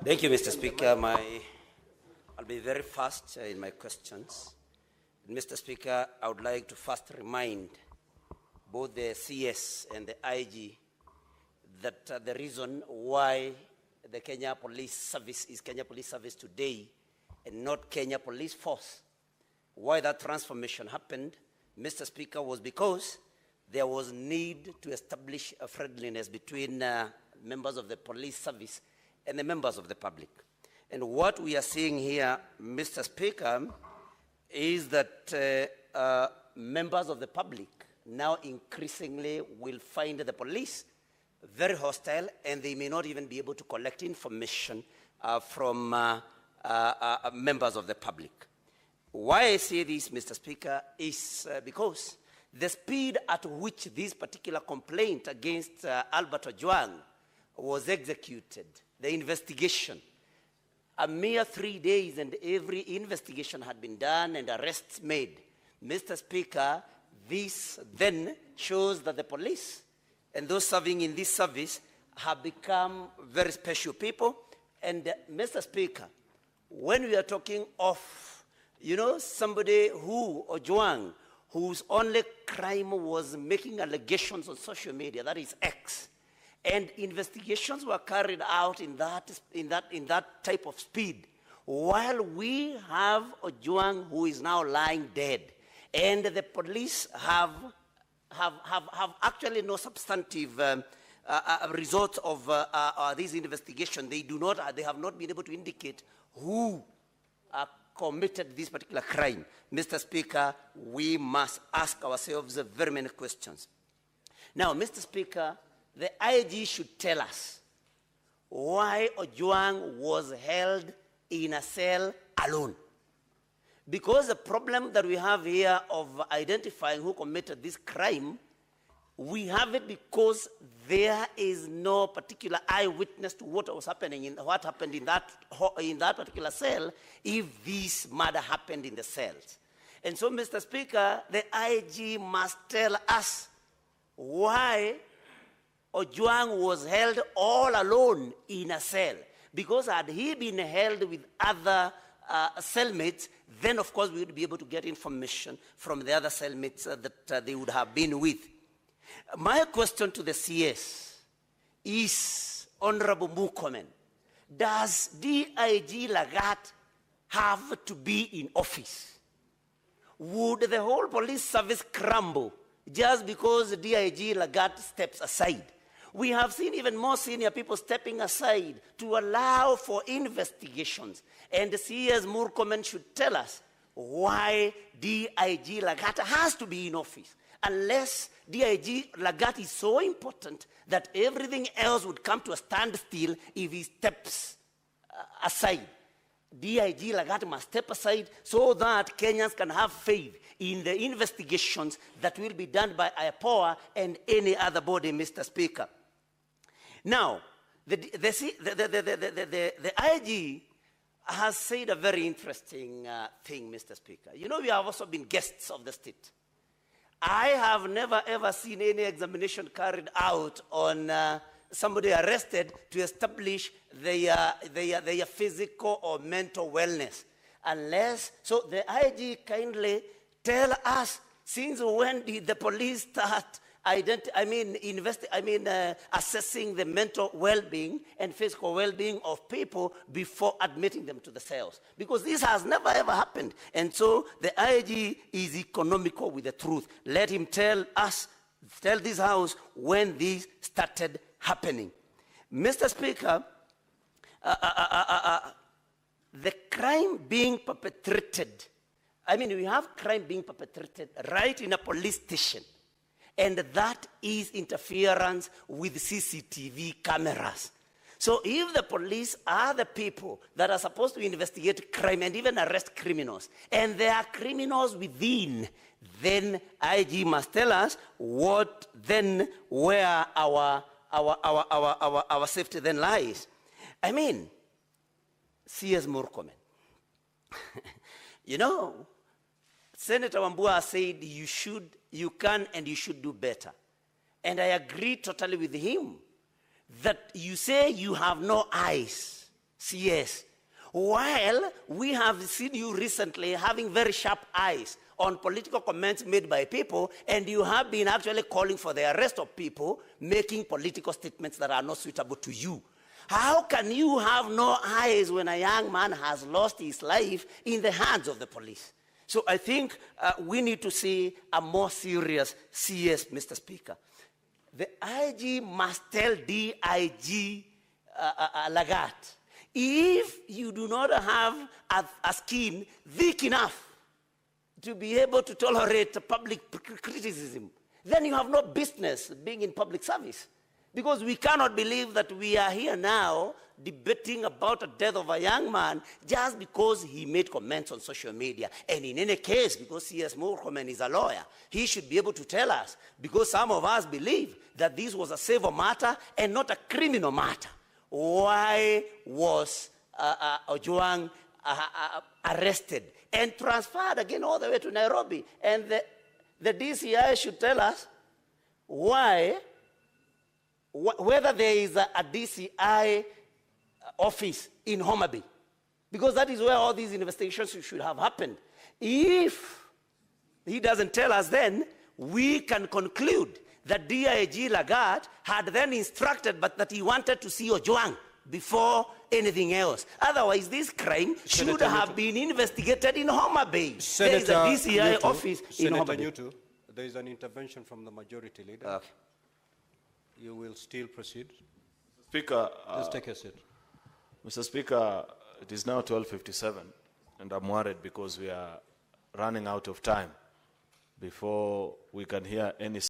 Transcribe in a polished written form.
Thank you, Mr. Speaker. I'll be very fast in my questions. Mr. Speaker, I would like to first remind both the CS and the IG that the reason why the Kenya Police Service is Kenya Police Service today and not Kenya Police Force, why that transformation happened, Mr. Speaker, was because there was need to establish a friendliness between members of the police service and the members of the public. And what we are seeing here, Mr. Speaker, is that members of the public now increasingly will find the police very hostile, and they may not even be able to collect information from members of the public. Why I say this, Mr. Speaker, is because the speed at which this particular complaint against Albert Ojwang was executed, the investigation, a mere 3 days and every investigation had been done and arrests made. Mr. Speaker, this then shows that the police and those serving in this service have become very special people. And Mr. Speaker, when we are talking of, somebody who, Ojwang, whose only crime was making allegations on social media, that is X, and investigations were carried out in that type of speed, while we have Ojwang who is now lying dead, and the police have actually no substantive results of this investigation. They have not been able to indicate who committed this particular crime. Mr. Speaker, we must ask ourselves very many questions. Now, Mr. Speaker, the IG should tell us why Ojwang was held in a cell alone. Because the problem that we have here of identifying who committed this crime, we have it because there is no particular eyewitness to what was happening what happened in that particular cell if this murder happened in the cells. And so, Mr. Speaker, the IG must tell us why Ojwang was held all alone in a cell. Because had he been held with other cellmates, then of course we would be able to get information from the other cellmates that they would have been with. My question to the CS is, Honorable Murkomen, does DIG Lagat have to be in office? Would the whole police service crumble just because DIG Lagat steps aside? We have seen even more senior people stepping aside to allow for investigations. And the CS Murkomen should tell us why DIG Lagat has to be in office. Unless DIG Lagat is so important that everything else would come to a standstill if he steps aside. DIG Lagat must step aside so that Kenyans can have faith in the investigations that will be done by IPOA and any other body, Mr. Speaker. Now, the IG has said a very interesting thing, Mr. Speaker. We have also been guests of the state. I have never ever seen any examination carried out on somebody arrested to establish their physical or mental wellness. So the IG kindly tell us, since when did the police start assessing the mental well-being and physical well-being of people before admitting them to the cells? Because this has never ever happened. And so the IG is economical with the truth. Let him tell this House when this started happening. Mr. Speaker, the crime being perpetrated, we have crime being perpetrated right in a police station. And that is interference with CCTV cameras. So if the police are the people that are supposed to investigate crime and even arrest criminals, and there are criminals within, then IG must tell us where our safety then lies. CS Murkomen. Senator Wambua said you can and you should do better. And I agree totally with him that you say you have no eyes CS. While we have seen you recently having very sharp eyes on political comments made by people, and you have been actually calling for the arrest of people making political statements that are not suitable to you. How can you have no eyes when a young man has lost his life in the hands of the police? So I think we need to see a more serious CS, Mr. Speaker. The IG must tell DIG Lagat, if you do not have a skin thick enough to be able to tolerate public criticism, then you have no business being in public service. Because we cannot believe that we are here now debating about the death of a young man just because he made comments on social media. And in any case, because CS Murkomen is a lawyer, he should be able to tell us, because some of us believe that this was a civil matter and not a criminal matter. Why was Ojwang arrested and transferred again all the way to Nairobi? And the DCI should tell us why, whether there is a DCI office in Homa Bay, because that is where all these investigations should have happened. If he doesn't tell us, then we can conclude that DIG Lagat had then instructed, but that he wanted to see Ojwang before anything else. Otherwise, this crime should have been investigated in Homa Bay. There is a DCI office in Homa Bay. Nyutu, there is an intervention from the majority leader. Okay. You will still proceed. Speaker, just take a seat. Mr. Speaker, it is now 12:57, and I'm worried because we are running out of time before we can hear any